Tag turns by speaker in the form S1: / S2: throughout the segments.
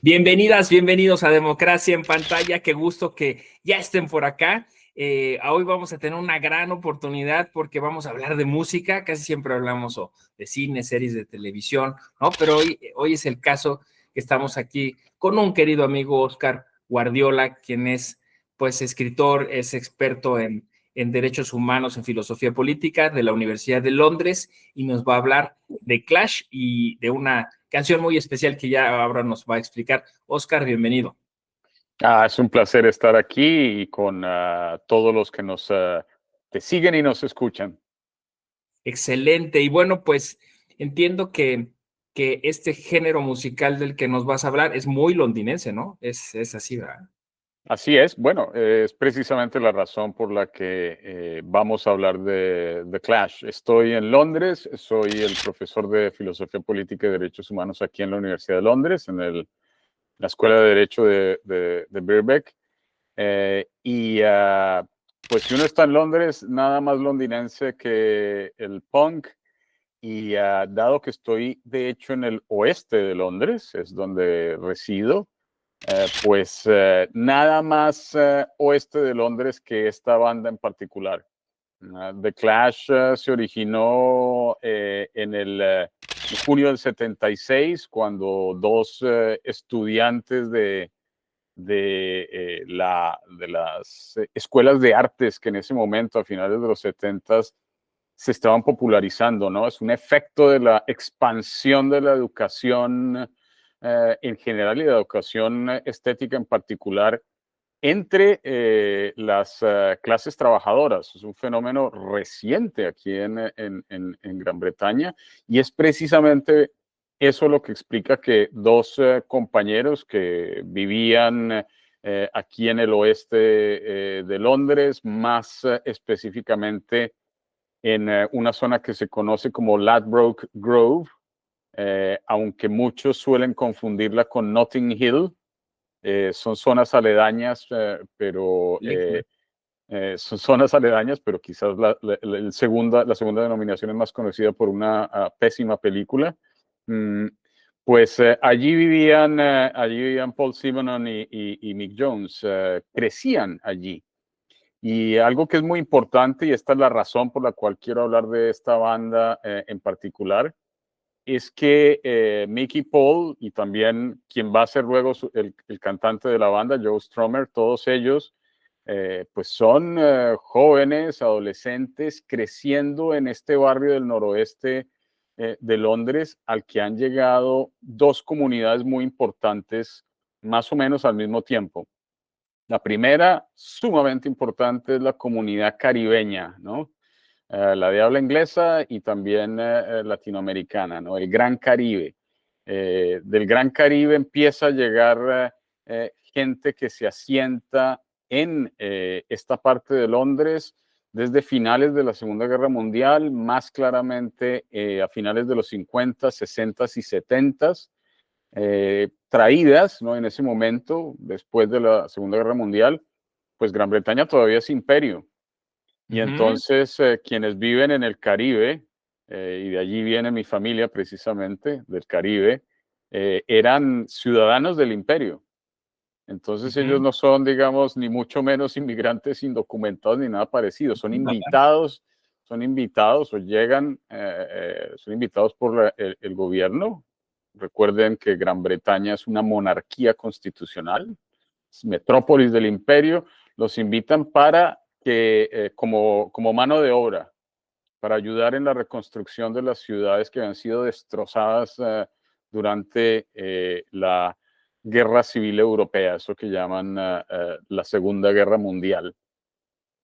S1: Bienvenidas, bienvenidos a Democracia en Pantalla. Qué gusto que ya estén por acá. Hoy vamos a tener una gran oportunidad porque vamos a hablar de música. Casi siempre hablamos de cine, series de televisión, ¿no? Pero hoy es el caso que estamos aquí con un querido amigo, Oscar Guardiola, quien es, pues, escritor, es experto en derechos humanos, en filosofía política de la Universidad de Londres, y nos va a hablar de Clash y de una canción muy especial que ya ahora nos va a explicar. Oscar, bienvenido.
S2: Es un placer estar aquí y con todos los que nos te siguen y nos escuchan.
S1: Excelente. Y bueno, pues entiendo que este género musical del que nos vas a hablar es muy londinense, ¿no? Es así, ¿verdad?
S2: Así es, bueno, es precisamente la razón por la que vamos a hablar de The Clash. Estoy en Londres, soy el profesor de Filosofía Política y Derechos Humanos aquí en la Universidad de Londres, en la Escuela de Derecho de Birkbeck. Pues si uno está en Londres, nada más londinense que el punk. Y dado que estoy, de hecho, en el oeste de Londres, es donde resido, pues nada más oeste de Londres que esta banda en particular. The Clash se originó en junio del 76, cuando dos estudiantes de las escuelas de artes que en ese momento, a finales de los 70, se estaban popularizando, ¿no? Es un efecto de la expansión de la educación en general y de la educación estética en particular entre las clases trabajadoras. Es un fenómeno reciente aquí en Gran Bretaña, y es precisamente eso lo que explica que dos compañeros que vivían aquí en el oeste de Londres, más específicamente en una zona que se conoce como Ladbroke Grove, aunque muchos suelen confundirla con Notting Hill. Son zonas aledañas, son zonas aledañas, pero quizás la segunda denominación es más conocida por una pésima película. Mm, pues allí vivían Paul Simonon y Mick Jones, crecían allí. Y algo que es muy importante, y esta es la razón por la cual quiero hablar de esta banda en particular, es que Mickey Paul y también quien va a ser luego el cantante de la banda, Joe Strummer, todos ellos pues son jóvenes, adolescentes, creciendo en este barrio del noroeste de Londres, al que han llegado dos comunidades muy importantes más o menos al mismo tiempo. La primera, sumamente importante, es la comunidad caribeña, ¿no? La de habla inglesa y también latinoamericana, ¿no? El Gran Caribe. Del Gran Caribe empieza a llegar gente que se asienta en esta parte de Londres desde finales de la Segunda Guerra Mundial, más claramente a finales de los 50, 60 y 70, traídas, ¿no? En ese momento, después de la Segunda Guerra Mundial, pues Gran Bretaña todavía es imperio. Y entonces quienes viven en el Caribe, y de allí viene mi familia precisamente, del Caribe, eran ciudadanos del imperio. Entonces ellos no son, digamos, ni mucho menos inmigrantes indocumentados ni nada parecido, son invitados o llegan, son invitados por el gobierno. Recuerden que Gran Bretaña es una monarquía constitucional, es metrópolis del imperio. Los invitan para que, como mano de obra, para ayudar en la reconstrucción de las ciudades que han sido destrozadas durante la Guerra Civil Europea, eso que llaman la Segunda Guerra Mundial.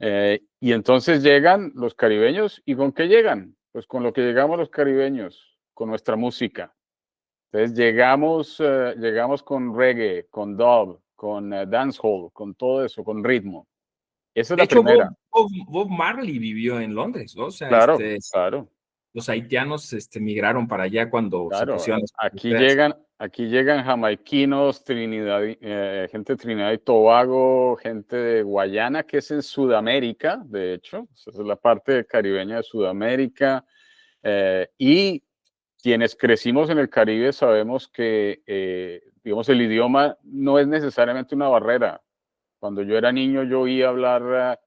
S2: Y entonces llegan los caribeños, ¿y con qué llegan? Pues con lo que llegamos los caribeños, con nuestra música. Entonces llegamos con reggae, con dub, con dancehall, con todo eso, con ritmo. Esa es
S1: De
S2: la
S1: hecho,
S2: primera.
S1: Bob Marley vivió en Londres, ¿no? O sea,
S2: Claro, claro.
S1: los haitianos migraron para allá cuando se
S2: Claro,
S1: pusieron las
S2: aquí
S1: fronteras.
S2: llegan jamaiquinos, gente de Trinidad y Tobago, gente de Guayana, que es en Sudamérica, de hecho, esa es la parte caribeña de Sudamérica, y quienes crecimos en el Caribe sabemos que digamos, el idioma no es necesariamente una barrera. Cuando yo era niño yo oía hablar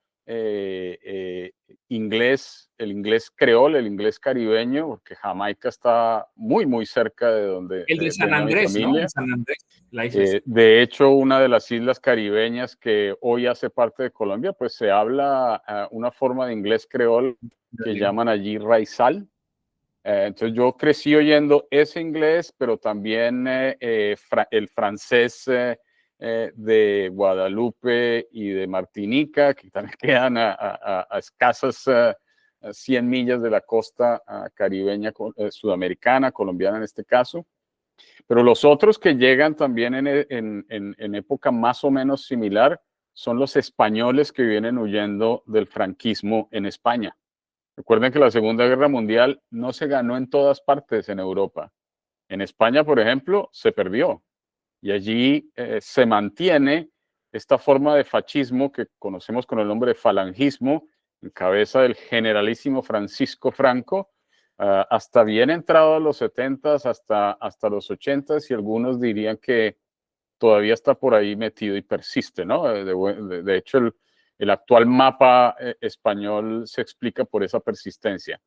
S2: inglés, el inglés creol, el inglés caribeño, porque Jamaica está muy, muy cerca de donde
S1: El de San
S2: venía mi
S1: Andrés, ¿no?
S2: familia.
S1: En San Andrés, la isla.
S2: De hecho, una de las islas caribeñas que hoy hace parte de Colombia, pues se habla una forma de inglés creol que llaman allí raizal. Entonces yo crecí oyendo ese inglés, pero también el francés de Guadalupe y de Martinica, que también quedan a escasas 100 millas de la costa caribeña, sudamericana, colombiana en este caso. Pero los otros que llegan también en época más o menos similar son los españoles que vienen huyendo del franquismo en España. Recuerden que la Segunda Guerra Mundial no se ganó en todas partes en Europa. En España, por ejemplo, se perdió. Y allí se mantiene esta forma de fascismo que conocemos con el nombre de falangismo, en cabeza del generalísimo Francisco Franco, hasta bien entrado a los 70s, hasta los 80s, y algunos dirían que todavía está por ahí metido y persiste, ¿no? De hecho, el actual mapa español se explica por esa persistencia.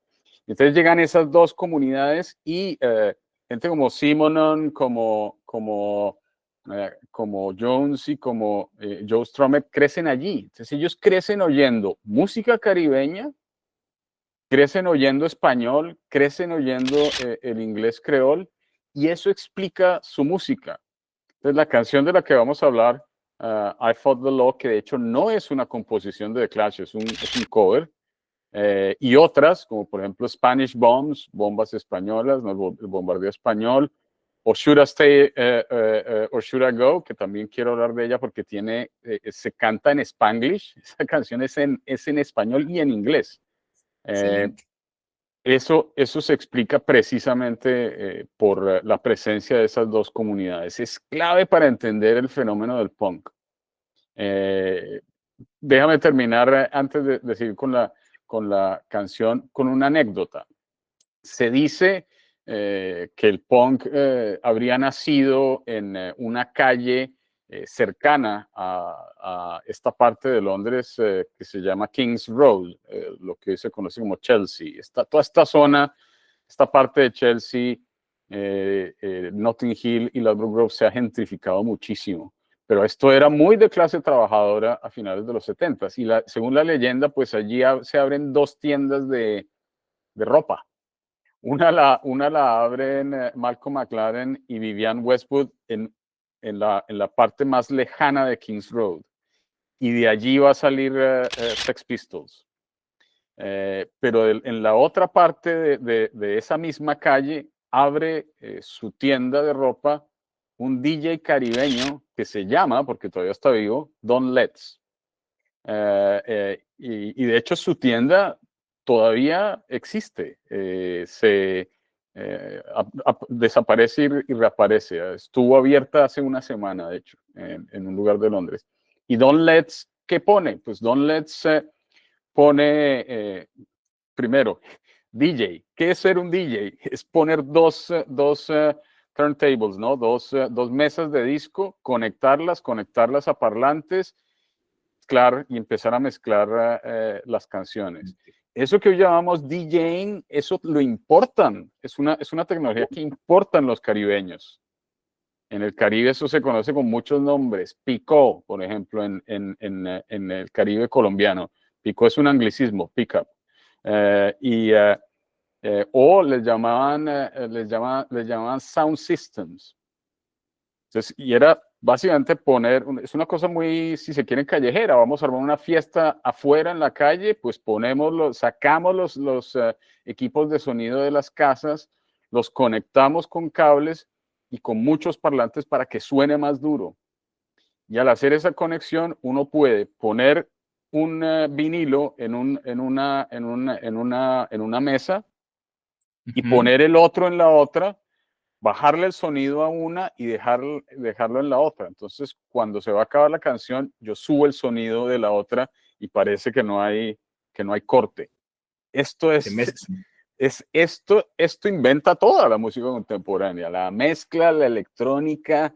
S2: Entonces llegan esas dos comunidades y gente como Simonon, como Jones y como Joe Strummer crecen allí. Entonces ellos crecen oyendo música caribeña, crecen oyendo español, crecen oyendo el inglés creol, y eso explica su música. Entonces, la canción de la que vamos a hablar, I Fought the Law, que de hecho no es una composición de The Clash, es un cover, y otras, como por ejemplo Spanish Bombs, bombas españolas, ¿no? El bombardeo español, o Should I Stay or Should I Go, que también quiero hablar de ella porque se canta en Spanglish, esa canción es en español y en inglés.
S1: Sí.
S2: Eso se explica precisamente por la presencia de esas dos comunidades. Es clave para entender el fenómeno del punk. Déjame terminar antes de seguir con la canción, con una anécdota. Se dice que el punk habría nacido en una calle cercana a esta parte de Londres que se llama King's Road, lo que se conoce como Chelsea. Toda esta zona, esta parte de Chelsea, Notting Hill y Ladbroke Grove se ha gentrificado muchísimo. Pero esto era muy de clase trabajadora a finales de los 70 y según la leyenda, pues allí se abren dos tiendas de ropa. Una la abren Malcolm McLaren y Vivian Westwood en la parte más lejana de King's Road. Y de allí va a salir Sex Pistols. Pero en la otra parte de esa misma calle abre su tienda de ropa un DJ caribeño que se llama, porque todavía está vivo, Don Letts. Y de hecho su tienda todavía existe. Desaparece y reaparece. Estuvo abierta hace una semana, de hecho, en un lugar de Londres. Y Don Letts, ¿qué pone? Pues Don Letts pone, primero, DJ. ¿Qué es ser un DJ? Es poner dos turntables, ¿no? Dos mesas de disco, conectarlas a parlantes, y empezar a mezclar las canciones. Eso que hoy llamamos DJing, eso lo importan. Es una tecnología que importan los caribeños. En el Caribe eso se conoce con muchos nombres. Picó, por ejemplo, en el Caribe colombiano. Picó es un anglicismo, pick up. O les llamaban sound systems. Entonces, y era básicamente es una cosa muy, si se quieren, callejera. Vamos a armar una fiesta afuera en la calle, pues sacamos los equipos de sonido de las casas, los conectamos con cables y con muchos parlantes para que suene más duro. Y al hacer esa conexión, uno puede poner un vinilo en una mesa y poner el otro en la otra, bajarle el sonido a una y dejarlo en la otra. Entonces, cuando se va a acabar la canción, yo subo el sonido de la otra y parece que no hay corte. Esto inventa toda la música contemporánea, la mezcla, la electrónica,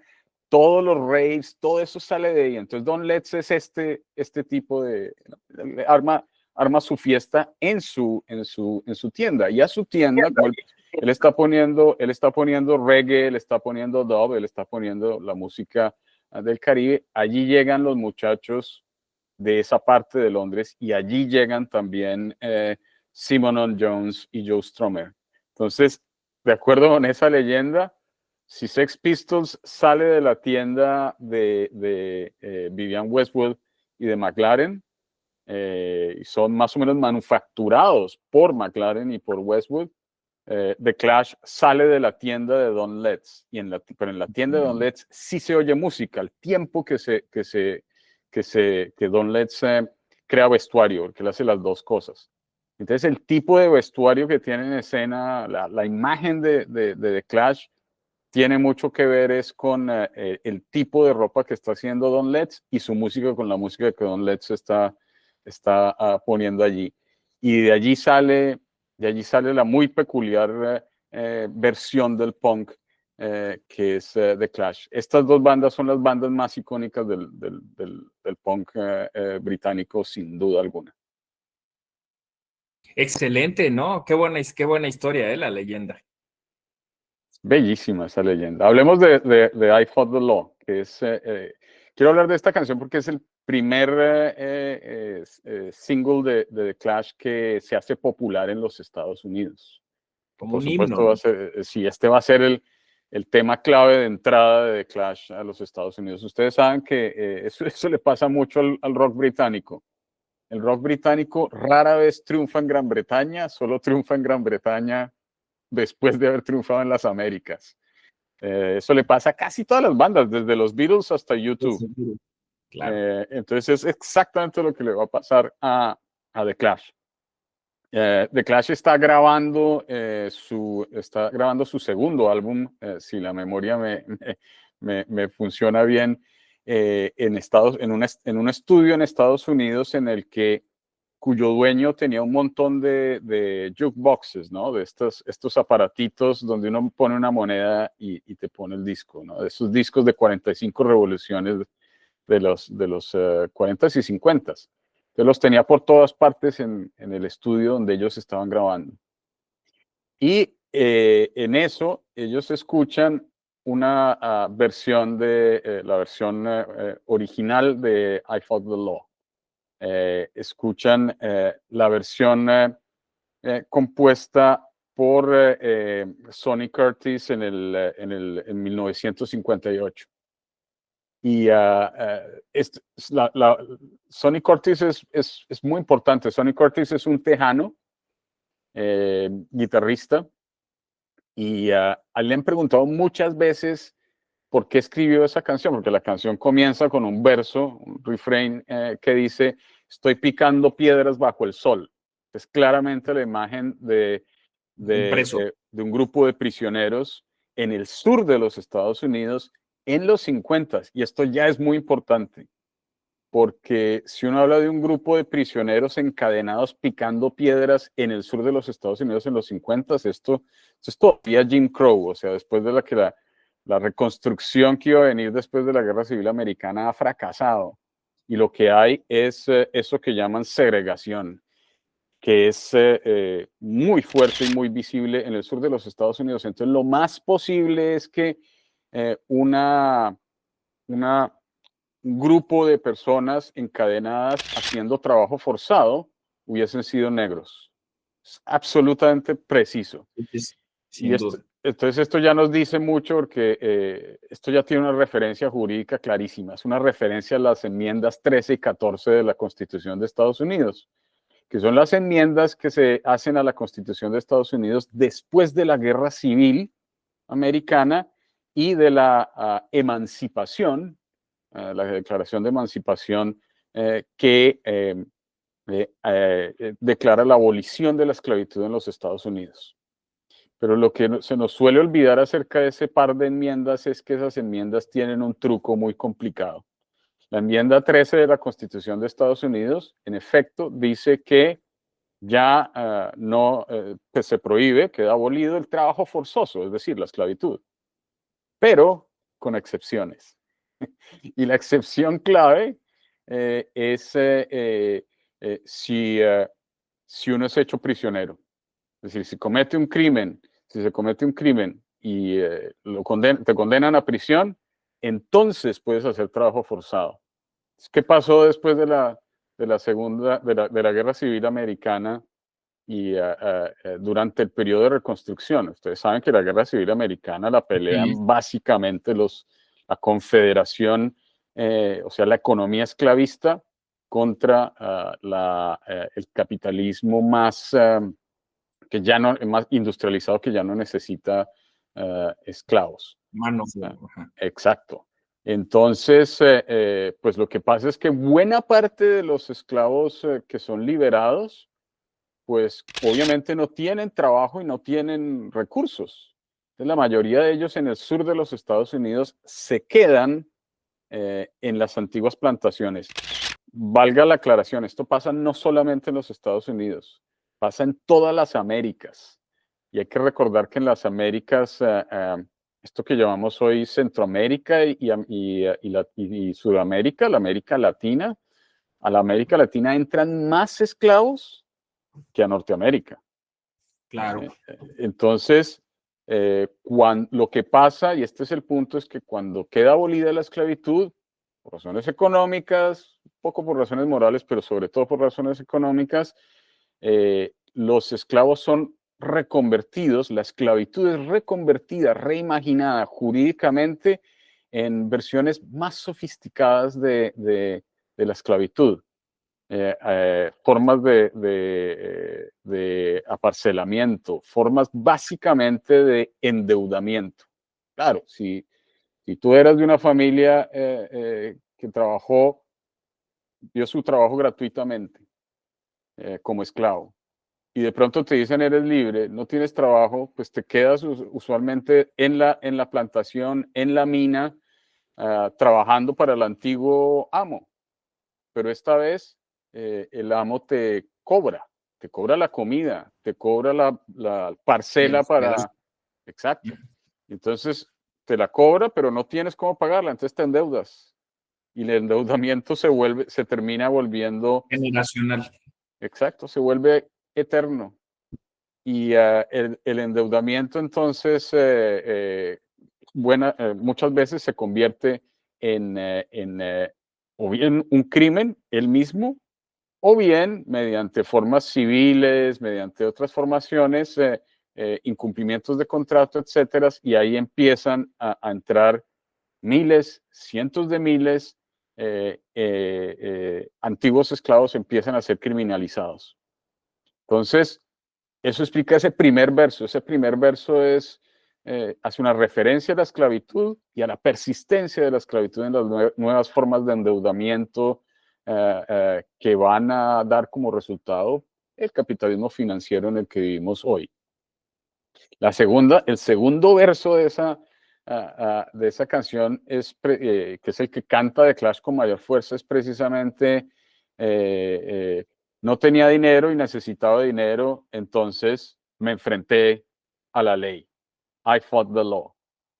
S2: todos los raves, todo eso sale de ahí. Entonces Don Letts es este tipo de arma su fiesta en su tienda. Y a su tienda, como él está poniendo reggae, él está poniendo dub, él está poniendo la música del Caribe, allí llegan los muchachos de esa parte de Londres y allí llegan también Simon Jones y Joe Strummer. Entonces, de acuerdo con esa leyenda, si Sex Pistols sale de la tienda de Vivienne Westwood y de McLaren, y son más o menos manufacturados por McLaren y por Westwood, The Clash sale de la tienda de Don Letts, pero en la tienda de Don Letts sí se oye música, al tiempo que Don Letts crea vestuario, porque él hace las dos cosas. Entonces el tipo de vestuario que tiene en escena, la imagen de The Clash, tiene mucho que ver es con el tipo de ropa que está haciendo Don Letts y su música con la música que Don Letts está poniendo allí. Y de allí sale la muy peculiar versión del punk que es The Clash. Estas dos bandas son las bandas más icónicas del punk británico, sin duda alguna.
S1: Excelente, ¿no? Qué buena historia, la leyenda.
S2: Bellísima esa leyenda. Hablemos de I Fought the Law, que es... quiero hablar de esta canción porque es el primer single de The Clash que se hace popular en los Estados Unidos.
S1: Como
S2: Por
S1: un
S2: supuesto,
S1: himno.
S2: sí, este va a ser el tema clave de entrada de The Clash a los Estados Unidos. Ustedes saben que eso le pasa mucho al rock británico. El rock británico rara vez triunfa en Gran Bretaña, solo triunfa en Gran Bretaña después de haber triunfado en las Américas. Eso le pasa a casi todas las bandas, desde los Beatles hasta YouTube. Claro. Entonces es exactamente lo que le va a pasar a The Clash. The Clash está grabando su segundo álbum, si la memoria me funciona bien, en un estudio en Estados Unidos cuyo dueño tenía un montón de jukeboxes, ¿no? De estos aparatitos donde uno pone una moneda y te pone el disco, ¿no? De esos discos de 45 revoluciones de los 40s y 50s. Entonces los tenía por todas partes en el estudio donde ellos estaban grabando. Y en eso ellos escuchan una versión la versión original de I Fought the Law. Escuchan la versión compuesta por Sonny Curtis en 1958. Y Sonny Curtis es muy importante. Sonny Curtis es un tejano, guitarrista, y a él le han preguntado muchas veces por qué escribió esa canción, porque la canción comienza con un verso, un refrain que dice: estoy picando piedras bajo el sol. Es claramente la imagen de un grupo de prisioneros en el sur de los Estados Unidos en los 50s. Y esto ya es muy importante, porque si uno habla de un grupo de prisioneros encadenados picando piedras en el sur de los Estados Unidos en los 50s, esto es todavía Jim Crow, o sea, después de la reconstrucción que iba a venir después de la Guerra Civil Americana ha fracasado. Y lo que hay es eso que llaman segregación, que es muy fuerte y muy visible en el sur de los Estados Unidos. Entonces, lo más posible es que un grupo de personas encadenadas haciendo trabajo forzado hubiesen sido negros. Es absolutamente preciso. Entonces, esto ya nos dice mucho porque esto ya tiene una referencia jurídica clarísima. Es una referencia a las enmiendas 13 y 14 de la Constitución de Estados Unidos, que son las enmiendas que se hacen a la Constitución de Estados Unidos después de la Guerra Civil Americana y de la emancipación, la Declaración de Emancipación que declara la abolición de la esclavitud en los Estados Unidos. Pero lo que se nos suele olvidar acerca de ese par de enmiendas es que esas enmiendas tienen un truco muy complicado. La enmienda 13 de la Constitución de Estados Unidos, en efecto, dice que ya que se prohíbe, queda abolido el trabajo forzoso, es decir, la esclavitud, pero con excepciones. Y la excepción clave es si uno es hecho prisionero. Es decir, si comete un crimen, si se comete un crimen y te condenan a prisión, entonces puedes hacer trabajo forzado. ¿Qué pasó después de la segunda, de la Guerra Civil Americana y durante el periodo de reconstrucción? Ustedes saben que la Guerra Civil Americana la
S1: Sí,
S2: pelean básicamente la Confederación, o sea, la economía esclavista contra el capitalismo que ya no, más industrializado, que ya no necesita esclavos.
S1: mano. Ajá.
S2: Exacto. Entonces, pues lo que pasa es que buena parte de los esclavos que son liberados, pues obviamente no tienen trabajo y no tienen recursos. Entonces, la mayoría de ellos en el sur de los Estados Unidos se quedan en las antiguas plantaciones. Valga la aclaración, esto pasa no solamente en los Estados Unidos, pasa en todas las Américas. Y hay que recordar que en las Américas, esto que llamamos hoy Centroamérica y Sudamérica, la América Latina, a la América Latina entran más esclavos que a Norteamérica.
S1: Claro.
S2: Entonces, lo que pasa, y este es el punto, es que cuando queda abolida la esclavitud, por razones económicas, un poco por razones morales, pero sobre todo por razones económicas, los esclavos son reconvertidos, la esclavitud es reconvertida, reimaginada jurídicamente en versiones más sofisticadas de la esclavitud. Formas de aparcelamiento, formas básicamente de endeudamiento. Claro, si tú eras de una familia que dio su trabajo gratuitamente como esclavo, y de pronto te dicen eres libre, no tienes trabajo, pues te quedas usualmente en la plantación, en la mina, trabajando para el antiguo amo. Pero esta vez el amo te cobra la comida, te cobra la parcela para... Exacto. Entonces te la cobra, pero no tienes cómo pagarla, entonces te endeudas. Y el endeudamiento se termina volviendo,
S1: Generacional.
S2: exacto, se vuelve eterno. Y el endeudamiento entonces muchas veces se convierte en o bien un crimen él mismo, o bien mediante formas civiles, mediante otras formaciones, incumplimientos de contrato, etcétera, y ahí empiezan a entrar miles, cientos de miles, antiguos esclavos empiezan a ser criminalizados. Entonces, eso explica ese primer verso. Ese primer verso hace una referencia a la esclavitud y a la persistencia de la esclavitud en las nuevas formas de endeudamiento que van a dar como resultado el capitalismo financiero en el que vivimos hoy. El segundo verso de esa canción, que es el que canta The Clash con mayor fuerza, es precisamente no tenía dinero y necesitaba dinero, entonces me enfrenté a la ley. I fought the law.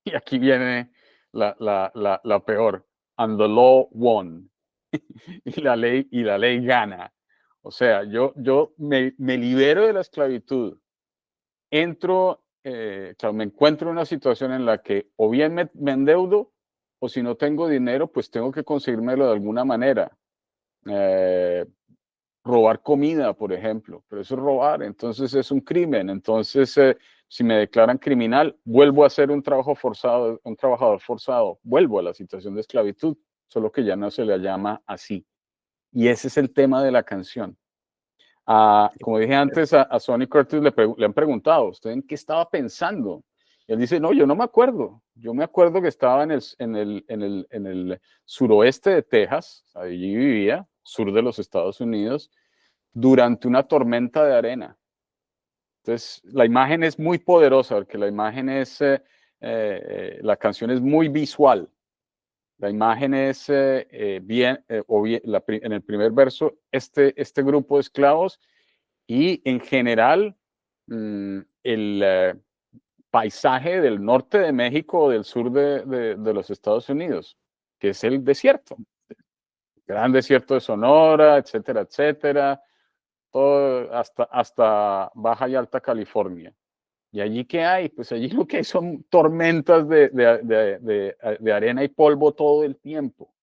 S2: Y aquí viene la peor. And the law won. Y la ley gana. O sea, yo me libero de la esclavitud, claro, me encuentro en una situación en la que o bien me endeudo, o si no tengo dinero, pues tengo que conseguírmelo de alguna manera. Eh, Robar comida, por ejemplo, pero eso es robar, entonces es un crimen. Entonces, si me declaran criminal, vuelvo a ser un trabajador forzado, vuelvo a la situación de esclavitud, solo que ya no se le llama así. Y ese es el tema de la canción. Como dije antes, a Sonny Curtis le han preguntado, ¿usted en qué estaba pensando? Y él dice, no, yo no me acuerdo. Yo me acuerdo que estaba en el suroeste de Texas, allí vivía, sur de los Estados Unidos, durante una tormenta de arena. Entonces, la imagen es muy poderosa, porque la canción es muy visual. La imagen es en el primer verso, este grupo de esclavos y en general el paisaje del norte de México o del sur de los Estados Unidos, que es el desierto. Gran desierto de Sonora, etcétera, etcétera, todo hasta Baja y Alta California. ¿Y allí qué hay? Pues allí lo que hay son tormentas de arena y polvo todo el tiempo.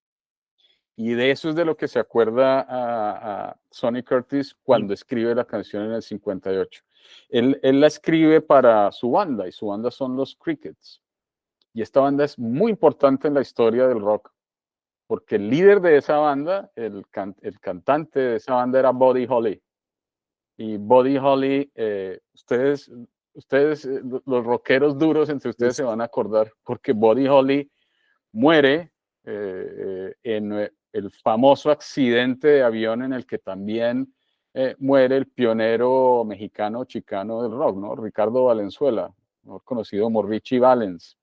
S2: Y de eso es de lo que se acuerda a Sonny Curtis cuando escribe la canción en el 58. Él la escribe para su banda, y su banda son los Crickets. Y esta banda es muy importante en la historia del rock, porque el líder de esa banda, el cantante de esa banda era Buddy Holly. Y Buddy Holly, ustedes, los rockeros duros entre ustedes se van a acordar, porque Buddy Holly muere en el famoso accidente de avión en el que también muere el pionero mexicano chicano del rock, ¿no? Ricardo Valenzuela, mejor conocido como Richie Valens.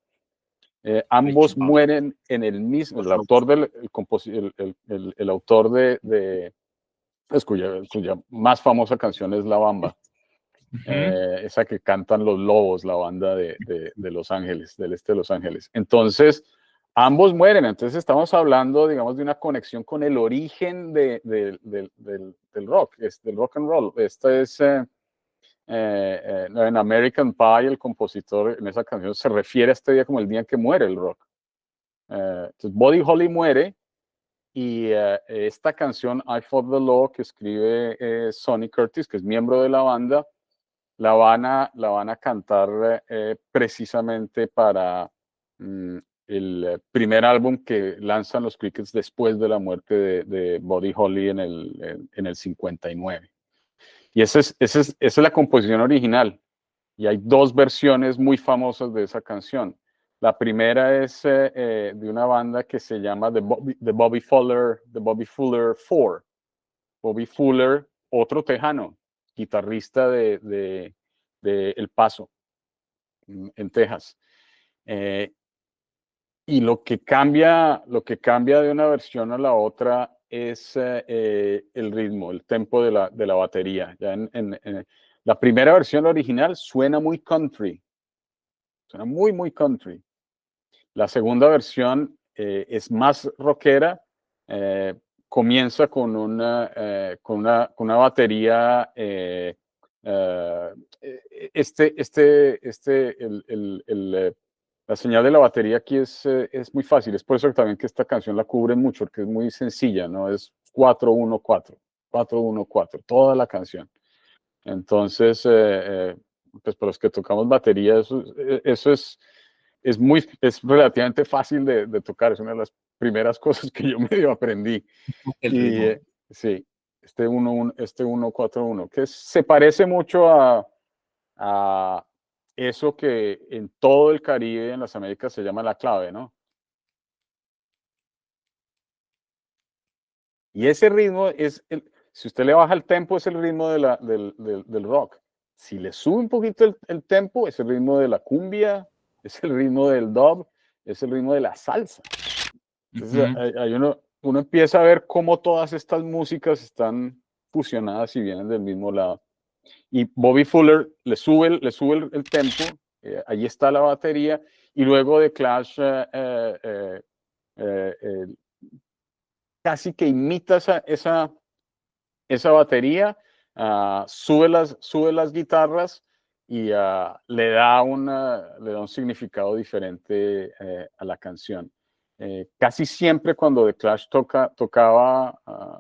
S2: Ambos mueren en el mismo, el autor, el autor pues, cuya más famosa canción es La Bamba. Esa que cantan los Lobos, la banda de Los Ángeles, del este de Los Ángeles. Entonces, ambos mueren. Entonces, estamos hablando, digamos, de una conexión con el origen del rock, del rock and roll. Esta es en American Pie, el compositor en esa canción se refiere a este día como el día en que muere el rock. Entonces, Buddy Holly muere. Y esta canción, I Fought the Law, que escribe Sonny Curtis, que es miembro de la banda, la van a cantar precisamente para el primer álbum que lanzan los Crickets después de la muerte de Buddy Holly en el 59. Y esa es la composición original. Y hay dos versiones muy famosas de esa canción. La primera es de una banda que se llama The Bobby Fuller 4. Bobby Fuller, otro tejano, guitarrista de El Paso, en Texas. Y lo que cambia de una versión a la otra es el ritmo, el tempo de la batería. Ya en la primera versión original suena muy country, suena muy, muy country. La segunda versión es más rockera, comienza con una batería, la señal de la batería aquí es muy fácil, es por eso también que esta canción la cubre mucho, porque es muy sencilla, ¿no? Es 4-1-4, 4-1-4, toda la canción. Entonces, pues para los que tocamos batería, eso es relativamente fácil de tocar, es una de las primeras cosas que yo medio aprendí. Y sí, este 1-4-1, que se parece mucho a eso que en todo el Caribe, en las Américas, se llama la clave, ¿no? Y ese ritmo si usted le baja el tempo, es el ritmo del rock. Si le sube un poquito el tempo, es el ritmo de la cumbia, es el ritmo del dub, es el ritmo de la salsa. Entonces, uno empieza a ver cómo todas estas músicas están fusionadas y vienen del mismo lado. Y Bobby Fuller le sube el tempo, ahí está la batería, y luego The Clash casi que imita esa batería, sube las guitarras y le da un significado diferente a la canción. Casi siempre cuando The Clash tocaba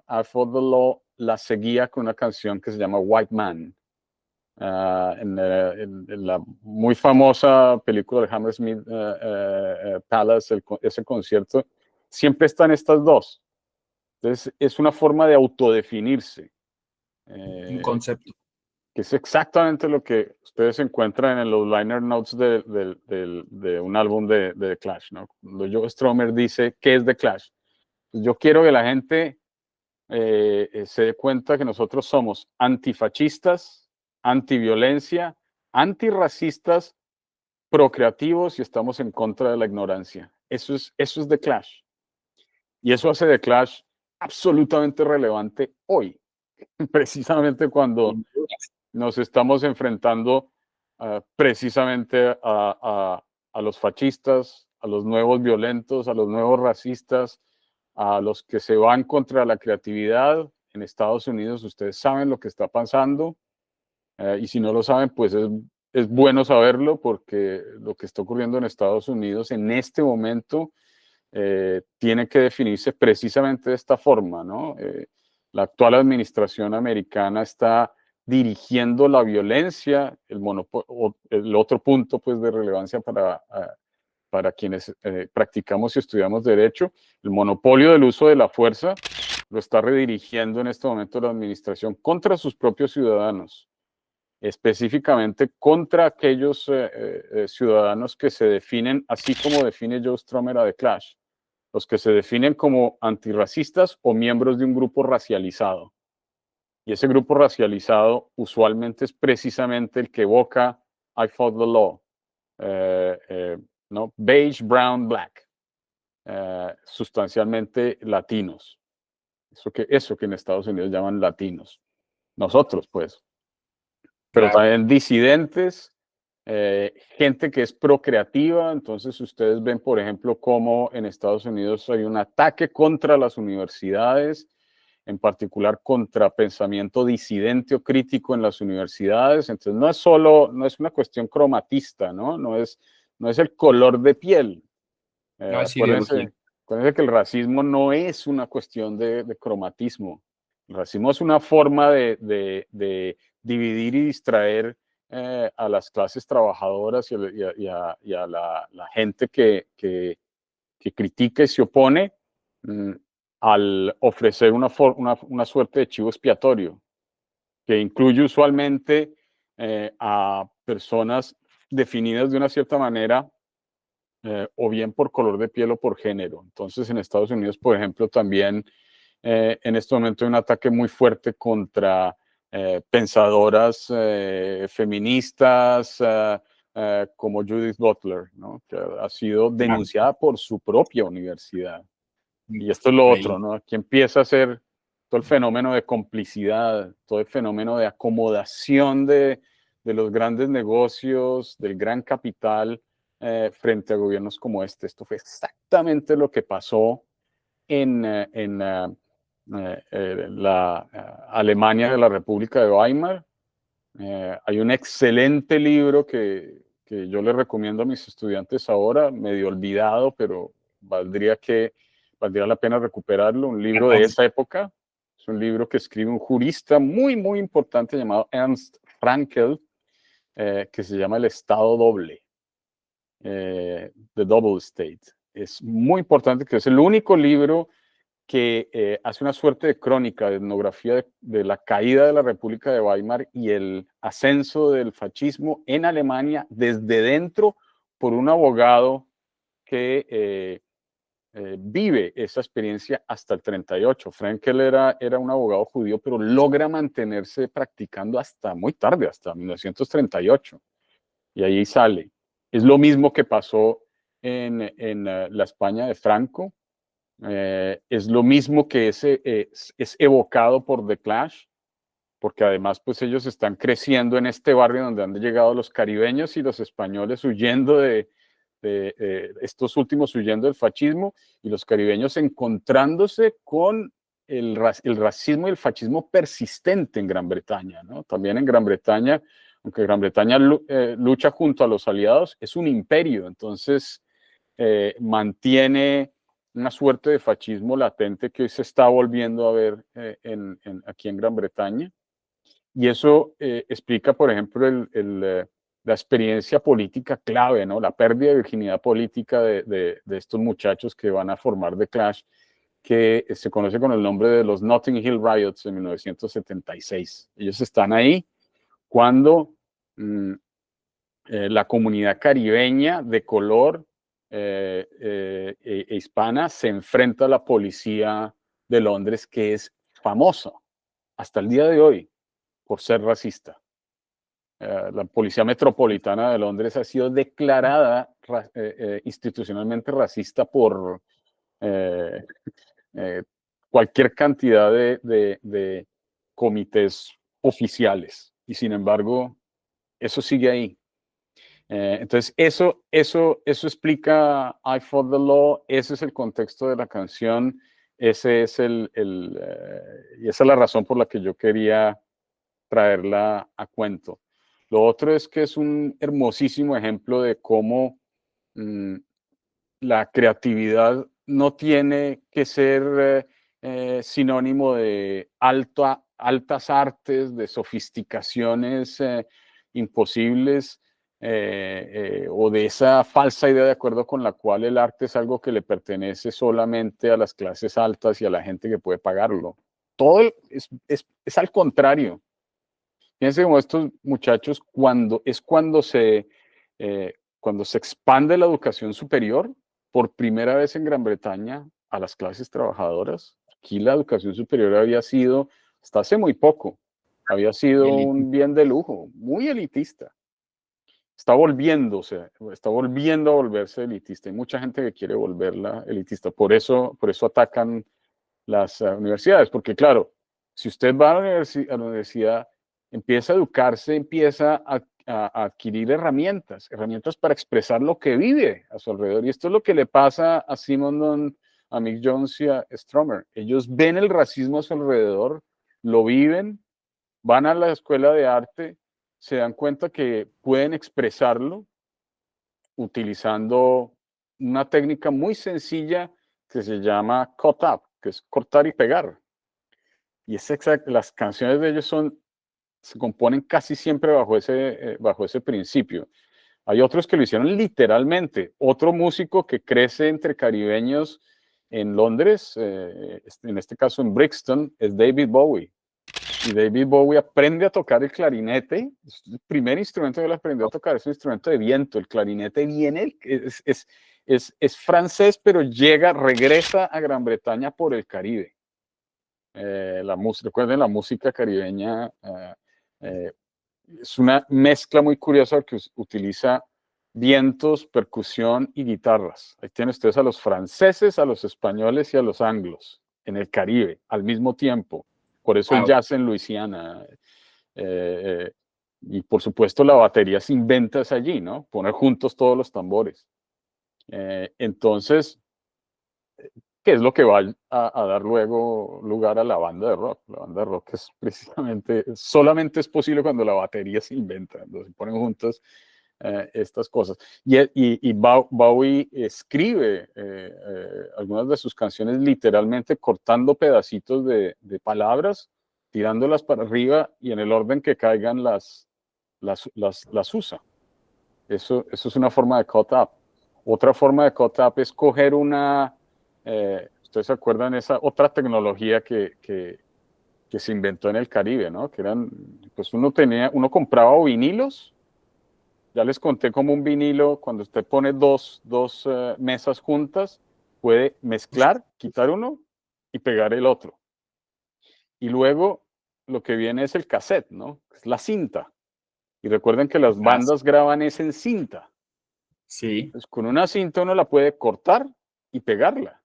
S2: I Fought the Law, la seguía con una canción que se llama White Man. En la muy famosa película de Hammersmith Palace, ese concierto, siempre están estas dos. Entonces, es una forma de autodefinirse.
S1: Un concepto.
S2: Que es exactamente lo que ustedes encuentran en los liner notes de un álbum de The Clash, ¿no? Cuando Joe Strummer dice, ¿qué es The Clash? Pues yo quiero que la gente se dé cuenta que nosotros somos antifascistas, antiviolencia, antirracistas, procreativos y estamos en contra de la ignorancia. Eso es The Clash. Y eso hace The Clash absolutamente relevante hoy, precisamente cuando nos estamos enfrentando precisamente a los fascistas, a los nuevos violentos, a los nuevos racistas, a los que se van contra la creatividad. En Estados Unidos ustedes saben lo que está pasando, y si no lo saben, pues es bueno saberlo, porque lo que está ocurriendo en Estados Unidos en este momento tiene que definirse precisamente de esta forma, ¿no? La actual administración americana está dirigiendo la violencia, el otro punto pues de relevancia para quienes practicamos y estudiamos derecho, el monopolio del uso de la fuerza lo está redirigiendo en este momento la administración contra sus propios ciudadanos, específicamente contra aquellos ciudadanos que se definen, así como define Joe Strummer a The Clash, los que se definen como antirracistas o miembros de un grupo racializado. Y ese grupo racializado usualmente es precisamente el que evoca I fought the law, ¿no? Beige, brown, black, sustancialmente latinos. Eso que en Estados Unidos llaman latinos. Nosotros, pues. Pero
S1: Claro.
S2: también disidentes, gente que es procreativa. Entonces ustedes ven, por ejemplo, cómo en Estados Unidos hay un ataque contra las universidades, en particular contra pensamiento disidente o crítico en las universidades. Entonces no es una cuestión cromatista, ¿no? No es el color de piel.
S1: No es ideología.
S2: Acuérdense que el racismo no es una cuestión de cromatismo. El racismo es una forma de dividir y distraer a las clases trabajadoras y a la gente que critica y se opone, al ofrecer una suerte de chivo expiatorio, que incluye usualmente a personas definidas de una cierta manera, o bien por color de piel o por género. Entonces, en Estados Unidos, por ejemplo, también en este momento hay un ataque muy fuerte contra pensadoras feministas, como Judith Butler, ¿no? Que ha sido denunciada por su propia universidad. Y esto es lo otro, ¿no? Aquí empieza a ser todo el fenómeno de complicidad, todo el fenómeno de acomodación de los grandes negocios, del gran capital, frente a gobiernos como este. Esto fue exactamente lo que pasó en la Alemania de la República de Weimar. Hay un excelente libro que yo le recomiendo a mis estudiantes ahora, medio olvidado, pero valdría la pena recuperarlo, un libro de esa época. Es un libro que escribe un jurista muy, muy importante llamado Ernst Frankl, que se llama El Estado Doble, The Double State. Es muy importante, que es el único libro que hace una suerte de crónica, de etnografía de la caída de la República de Weimar y el ascenso del fascismo en Alemania desde dentro, por un abogado que vive esa experiencia hasta el 38. Frankl era un abogado judío, pero logra mantenerse practicando hasta muy tarde, hasta 1938. Y ahí sale. Es lo mismo que pasó en la España de Franco. Es lo mismo que es evocado por The Clash, porque además pues ellos están creciendo en este barrio donde han llegado los caribeños y los españoles huyendo estos últimos huyendo del fascismo, y los caribeños encontrándose con el racismo y el fascismo persistente en Gran Bretaña, ¿no? También en Gran Bretaña, aunque Gran Bretaña lucha junto a los aliados, es un imperio. Entonces mantiene una suerte de fascismo latente que hoy se está volviendo a ver aquí en Gran Bretaña. Y eso explica, por ejemplo, la experiencia política clave, ¿no? La pérdida de virginidad política de estos muchachos que van a formar The Clash, que se conoce con el nombre de los Notting Hill Riots en 1976. Ellos están ahí cuando la comunidad caribeña de color hispana se enfrenta a la policía de Londres, que es famosa hasta el día de hoy por ser racista. La Policía Metropolitana de Londres ha sido declarada institucionalmente racista por cualquier cantidad de comités oficiales. Y sin embargo, eso sigue ahí. Entonces, eso explica I Fought the Law, ese es el contexto de la canción, ese es y esa es la razón por la que yo quería traerla a cuento. Lo otro es que es un hermosísimo ejemplo de cómo mm, la creatividad no tiene que ser sinónimo de altas artes, de sofisticaciones imposibles, o de esa falsa idea de acuerdo con la cual el arte es algo que le pertenece solamente a las clases altas y a la gente que puede pagarlo. Todo es al contrario. Fíjense como estos muchachos, cuando se expande la educación superior, por primera vez en Gran Bretaña, a las clases trabajadoras. Aquí la educación superior había sido, hasta hace muy poco, había sido un bien de lujo, muy elitista. Está volviendo a volverse elitista. Hay mucha gente que quiere volverla elitista. Por eso atacan las universidades, porque claro, si usted va a la universidad, empieza a educarse, empieza a adquirir herramientas para expresar lo que vive a su alrededor. Y esto es lo que le pasa a Simon Dunn, a Mick Jones y a Stromer. Ellos ven el racismo a su alrededor, lo viven, van a la escuela de arte, se dan cuenta que pueden expresarlo utilizando una técnica muy sencilla que se llama cut up, que es cortar y pegar. Y es exacto, las canciones de ellos se componen casi siempre bajo ese principio. Hay otros que lo hicieron literalmente. Otro músico que crece entre caribeños en Londres, en este caso en Brixton, es David Bowie. Y David Bowie aprende a tocar el clarinete. El primer instrumento que él aprendió a tocar es un instrumento de viento. El clarinete es francés, pero regresa a Gran Bretaña por el Caribe. Recuerden, la música caribeña es una mezcla muy curiosa que utiliza vientos, percusión y guitarras. Ahí tienen ustedes a los franceses, a los españoles y a los anglos en el Caribe al mismo tiempo. Por eso el jazz en Luisiana. Y por supuesto la batería se inventa allí, ¿no? Poner juntos todos los tambores. Entonces, ¿qué es lo que va a dar luego lugar a la banda de rock? La banda de rock es precisamente, solamente es posible cuando la batería se inventa, cuando se ponen juntas estas cosas. Y Bowie escribe algunas de sus canciones literalmente cortando pedacitos de palabras, tirándolas para arriba y en el orden que caigan las usa. Eso es una forma de cut up. Otra forma de cut up es coger ustedes se acuerdan esa otra tecnología que se inventó en el Caribe, ¿no? Que eran, pues uno compraba vinilos. Ya les conté cómo un vinilo, cuando usted pone dos mesas juntas, puede mezclar, quitar uno y pegar el otro. Y luego lo que viene es el cassette, ¿no? Es la cinta. Y recuerden que las bandas graban es en cinta.
S1: Sí.
S2: Entonces, con una cinta uno la puede cortar y pegarla.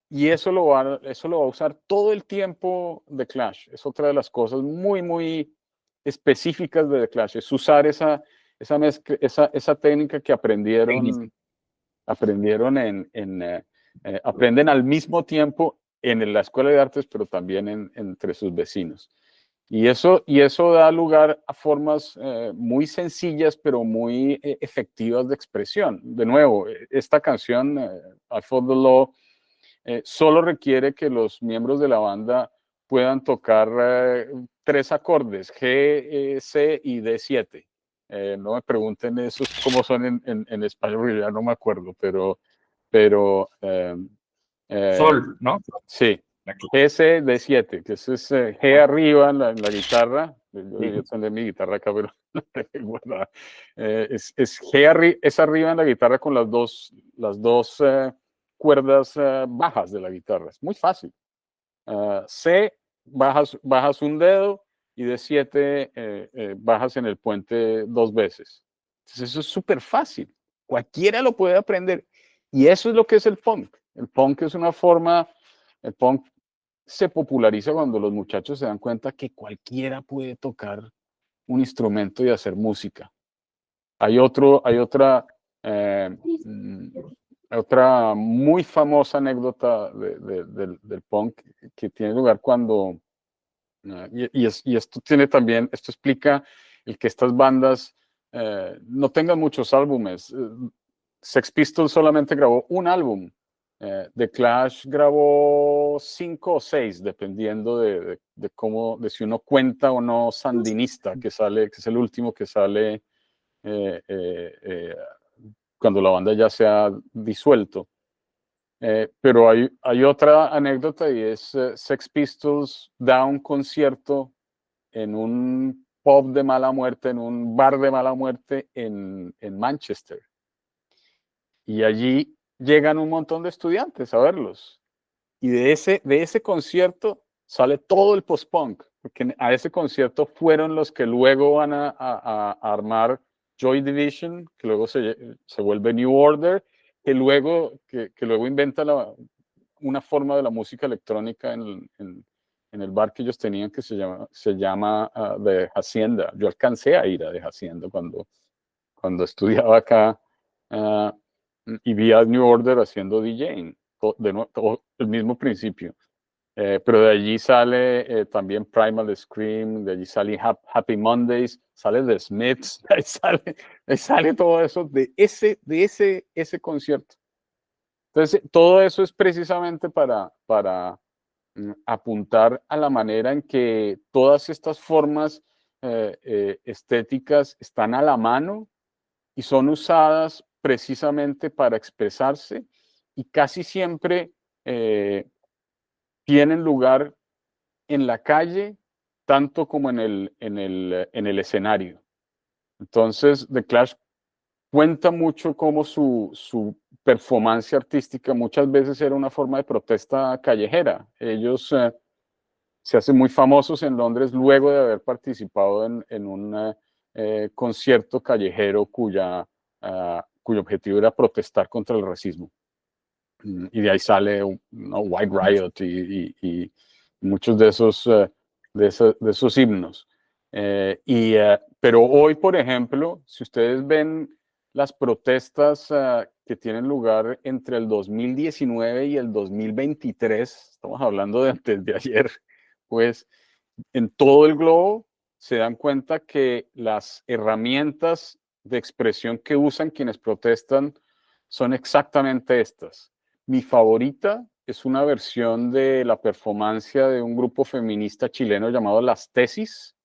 S2: Y eso lo va a usar todo el tiempo The Clash. Es otra de las cosas muy, muy específicas de The Clash. Es usar esa técnica que aprendieron aprenden al mismo tiempo en la escuela de artes, pero también entre sus vecinos. Y eso da lugar a formas muy sencillas, pero muy efectivas de expresión. De nuevo, esta canción, I Fought the Law, solo requiere que los miembros de la banda puedan tocar 3 acordes, G, C y D7. No me pregunten esos cómo son en español, ya no me acuerdo, pero
S1: Sol, ¿no?
S2: Sí, G, C, D7, que eso es G arriba en la guitarra. Yo tendré mi guitarra acá, pero no la recuerdo. Es es arriba en la guitarra con las dos cuerdas bajas de la guitarra. Es muy fácil. C, bajas un dedo y D7 bajas en el puente 2 veces. Entonces eso es súper fácil. Cualquiera lo puede aprender. Y eso es lo que es el punk. El punk es una forma, el punk se populariza cuando los muchachos se dan cuenta que cualquiera puede tocar un instrumento y hacer música. Hay eh, mm, otra muy famosa anécdota del punk que tiene lugar cuando, y esto tiene también, esto explica el que estas bandas no tengan muchos álbumes. Sex Pistols solamente grabó un álbum. The Clash grabó 5 o 6, dependiendo de cómo, de si uno cuenta o no Sandinista, que es el último que sale eh, eh, eh, cuando la banda ya se ha disuelto. Pero hay otra anécdota y es Sex Pistols da un concierto en un pub de mala muerte, en un bar de mala muerte en Manchester. Y allí llegan un montón de estudiantes a verlos. Y de ese concierto sale todo el post-punk, porque a ese concierto fueron los que luego van a armar Joy Division, que luego se vuelve New Order, que luego inventa una forma de la música electrónica en el bar que ellos tenían que se llama The Hacienda. Yo alcancé a ir a The Hacienda cuando estudiaba acá y vi a New Order haciendo DJing, el mismo principio. Pero de allí sale también Primal Scream, de allí sale Happy Mondays, sale The Smiths, ahí sale todo eso de ese concierto. Entonces, todo eso es precisamente para apuntar a la manera en que todas estas formas estéticas están a la mano y son usadas precisamente para expresarse y casi siempre tienen lugar en la calle, tanto como en el escenario. Entonces, The Clash cuenta mucho cómo su performance artística muchas veces era una forma de protesta callejera. Ellos se hacen muy famosos en Londres luego de haber participado en un concierto callejero cuyo objetivo era protestar contra el racismo. Y de ahí sale White Riot y muchos de esos himnos. Pero hoy, por ejemplo, si ustedes ven las protestas que tienen lugar entre el 2019 y el 2023, estamos hablando de antes de ayer, pues en todo el globo se dan cuenta que las herramientas de expresión que usan quienes protestan son exactamente estas. Mi favorita es una versión de la performance de un grupo feminista chileno llamado Las Tesis.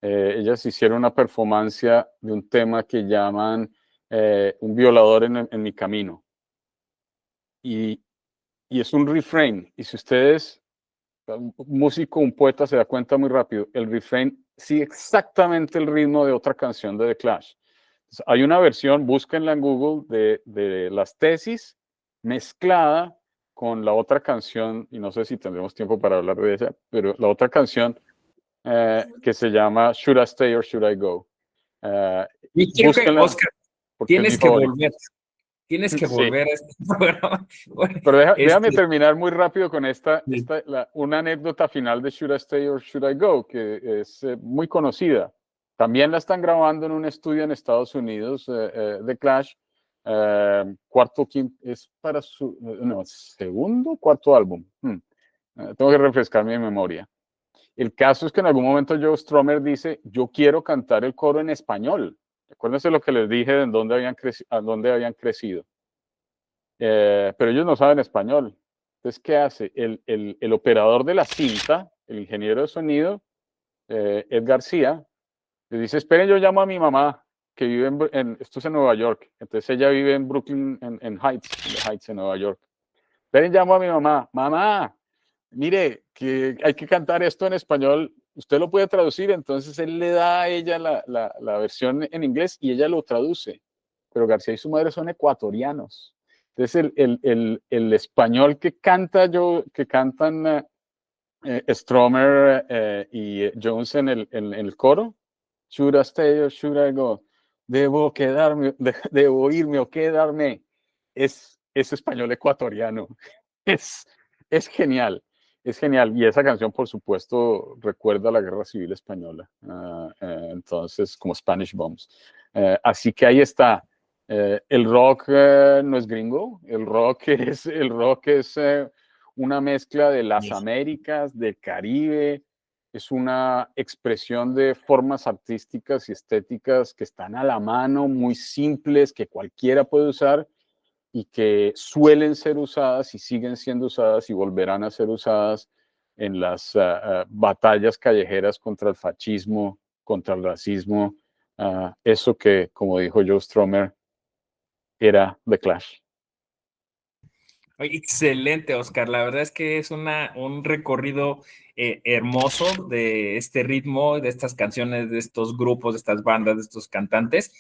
S2: Ellas hicieron una performance de un tema que llaman Un violador en mi camino. Y es un refrán. Y si ustedes, un músico, un poeta, se da cuenta muy rápido, el refrán sigue exactamente el ritmo de otra canción de The Clash. Entonces, hay una versión, búsquenla en Google, de Las Tesis mezclada con la otra canción, y no sé si tendremos tiempo para hablar de ella, pero la otra canción que se llama Should I Stay or Should I Go?
S1: Y creo que,
S2: Búsquenla
S1: Oscar,
S2: porque es mi favorito.
S1: Tienes que
S2: Sí.
S1: volver a este programa. Bueno,
S2: pero déjame terminar muy rápido con una anécdota final de Should I Stay or Should I Go, que es muy conocida. También la están grabando en un estudio en Estados Unidos, The Clash. Cuarto, quinto, es para su segundo, cuarto álbum. Tengo que refrescar mi memoria. El caso es que en algún momento Joe Strummer dice, yo quiero cantar el coro en español. Acuérdense lo que les dije de a dónde habían crecido. Pero ellos no saben español. Entonces, ¿qué hace? El operador de la cinta, el ingeniero de sonido, Ed García, le dice, esperen, yo llamo a mi mamá, que vive esto es en Nueva York. Entonces ella vive en Brooklyn, en Heights, en Nueva York. Esperen, llamo a mi mamá. Mamá, mire, que hay que cantar esto en español. Usted lo puede traducir. Entonces él le da a ella la versión en inglés y ella lo traduce. Pero García y su madre son ecuatorianos. Entonces el español que cantan Stromer y Jones en el coro, should I stay or should I go? Debo quedarme, debo irme o quedarme. Es español ecuatoriano. Es genial. Es genial. Y esa canción, por supuesto, recuerda la Guerra Civil Española. Entonces, como Spanish Bombs. Así que ahí está. El rock no es gringo, el rock es una mezcla de las Américas, del Caribe, es una expresión de formas artísticas y estéticas que están a la mano, muy simples, que cualquiera puede usar y que suelen ser usadas y siguen siendo usadas y volverán a ser usadas en las batallas callejeras contra el fascismo, contra el racismo, eso que, como dijo Joe Strummer, era The Clash.
S1: Excelente, Oscar. La verdad es que es un recorrido hermoso de este ritmo, de estas canciones, de estos grupos, de estas bandas, de estos cantantes.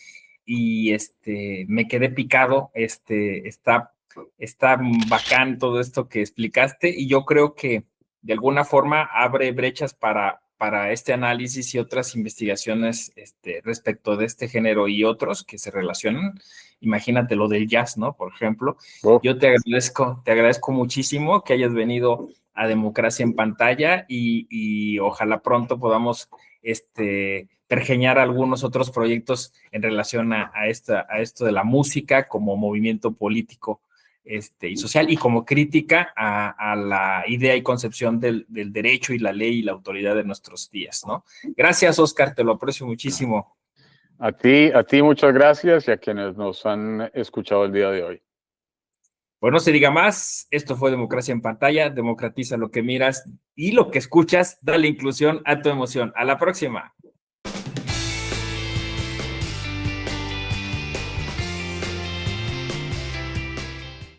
S1: Y me quedé picado. Está bacán todo esto que explicaste. Y yo creo que de alguna forma abre brechas para este análisis y otras investigaciones respecto de este género y otros que se relacionan. Imagínate lo del jazz, ¿no? Por ejemplo. Yo te agradezco muchísimo que hayas venido a Democracia en Pantalla y ojalá pronto podamos pergeñar algunos otros proyectos en relación a esto de la música como movimiento político y social y como crítica a la idea y concepción del derecho y la ley y la autoridad de nuestros días, ¿no? Gracias, Oscar, te lo aprecio muchísimo.
S2: A ti muchas gracias y a quienes nos han escuchado el día de hoy.
S1: Pues no se diga más, esto fue Democracia en Pantalla, democratiza lo que miras y lo que escuchas, dale inclusión a tu emoción. A la próxima.